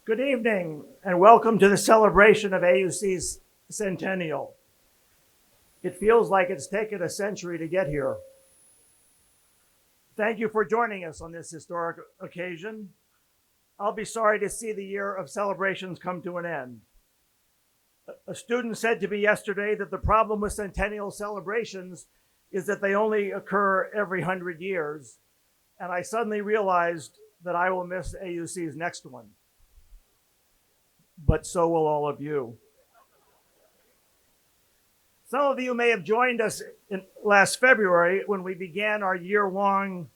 Good evening and welcome to the celebration of AUC's Centennial. It feels like it's taken a century to get here. Thank you for joining us on this historic occasion. I'll be sorry to see the year of celebrations come to an end. A student said to me yesterday that the problem with Centennial celebrations is that they only occur every 100 years, and I suddenly realized that I will miss AUC's next one. But so will all of you. Some of you may have joined us last February when we began our year-long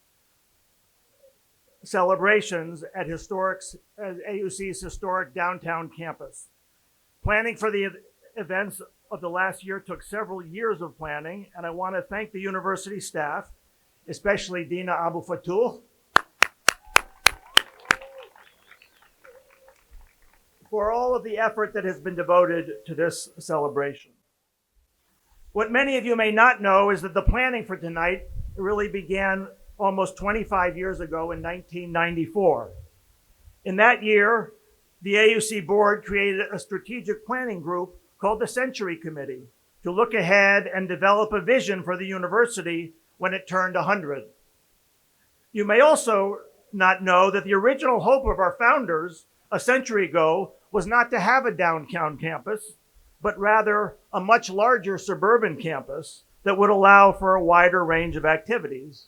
celebrations at AUC's historic downtown campus. Planning for the events of the last year took several years of planning, and I want to thank the university staff, especially Dina Abu Fatuh, for all of the effort that has been devoted to this celebration. What many of you may not know is that the planning for tonight really began almost 25 years ago in 1994. In that year, the AUC board created a strategic planning group called the Century Committee to look ahead and develop a vision for the university when it turned 100. You may also not know that the original hope of our founders a century ago was not to have a downtown campus, but rather a much larger suburban campus that would allow for a wider range of activities.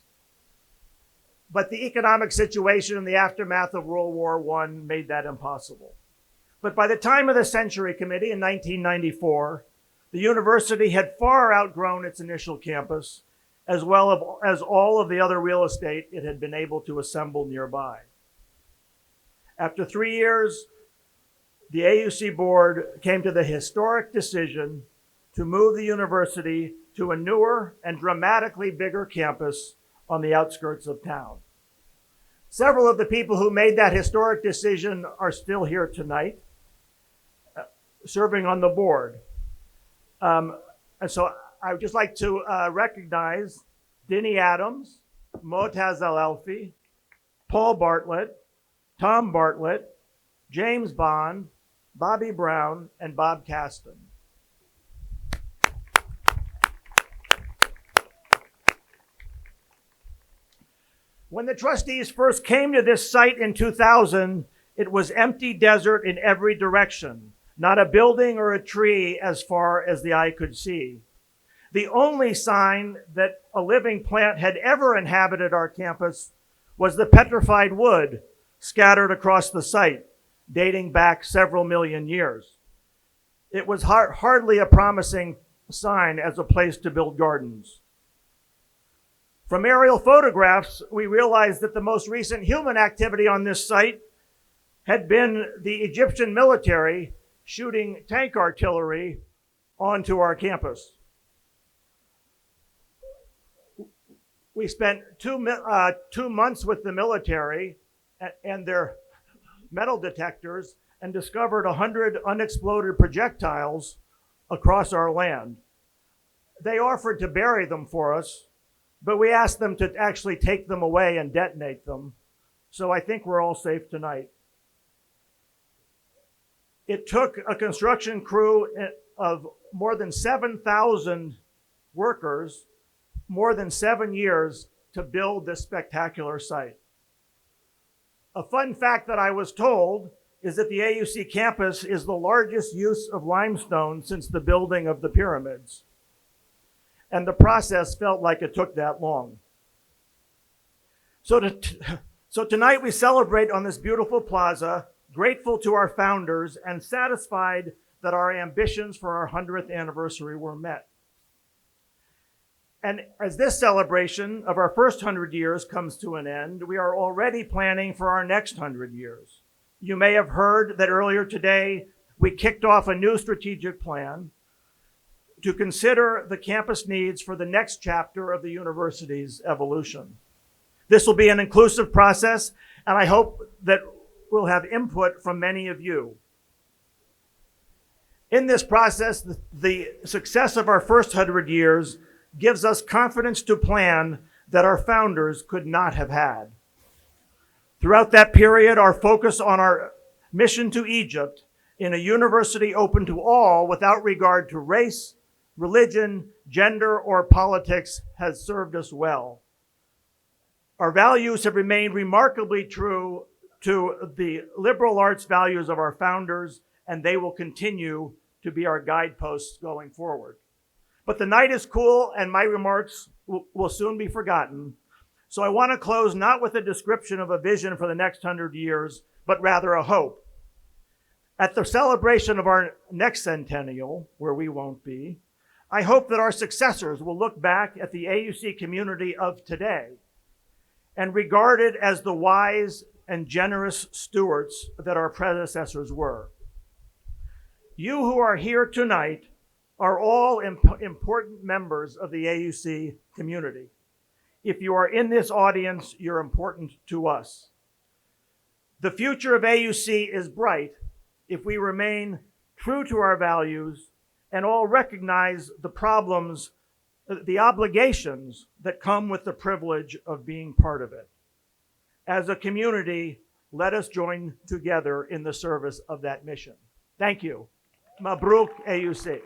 But the economic situation in the aftermath of World War I made that impossible. But by the time of the Century Committee in 1994, the university had far outgrown its initial campus, as well as all of the other real estate it had been able to assemble nearby. After 3 years, the AUC board came to the historic decision to move the university to a newer and dramatically bigger campus on the outskirts of town. Several of the people who made that historic decision are still here tonight, serving on the board. And so I would just like to recognize Dinny Adams, Motaz Al-Alfi, Paul Bartlett, Tom Bartlett, James Bond, Bobby Brown, and Bob Caston. When the trustees first came to this site in 2000, it was empty desert in every direction, not a building or a tree as far as the eye could see. The only sign that a living plant had ever inhabited our campus was the petrified wood scattered across the site, dating back several million years. It was hardly a promising sign as a place to build gardens. From aerial photographs, we realized that the most recent human activity on this site had been the Egyptian military shooting tank artillery onto our campus. We spent two months with the military and their metal detectors and discovered 100 unexploded projectiles across our land. They offered to bury them for us, but we asked them to actually take them away and detonate them. So I think we're all safe tonight. It took a construction crew of more than 7,000 workers, more than 7 years to build this spectacular site. A fun fact that I was told is that the AUC campus is the largest use of limestone since the building of the pyramids. And the process felt like it took that long. So tonight we celebrate on this beautiful plaza, grateful to our founders and satisfied that our ambitions for our 100th anniversary were met. And as this celebration of our first 100 years comes to an end, we are already planning for our next 100 years. You may have heard that earlier today, we kicked off a new strategic plan to consider the campus needs for the next chapter of the university's evolution. This will be an inclusive process, and I hope that we'll have input from many of you. In this process, the success of our first 100 years gives us confidence to plan that our founders could not have had. Throughout that period, our focus on our mission to Egypt in a university open to all without regard to race, religion, gender, or politics has served us well. Our values have remained remarkably true to the liberal arts values of our founders, and they will continue to be our guideposts going forward. But the night is cool and my remarks will soon be forgotten. So I want to close not with a description of a vision for the next 100 years, but rather a hope. At the celebration of our next centennial, where we won't be, I hope that our successors will look back at the AUC community of today and regard it as the wise and generous stewards that our predecessors were. You who are here tonight are all important members of the AUC community. If you are in this audience, you're important to us. The future of AUC is bright if we remain true to our values and all recognize the problems, the obligations that come with the privilege of being part of it. As a community, let us join together in the service of that mission. Thank you. Mabruk AUC.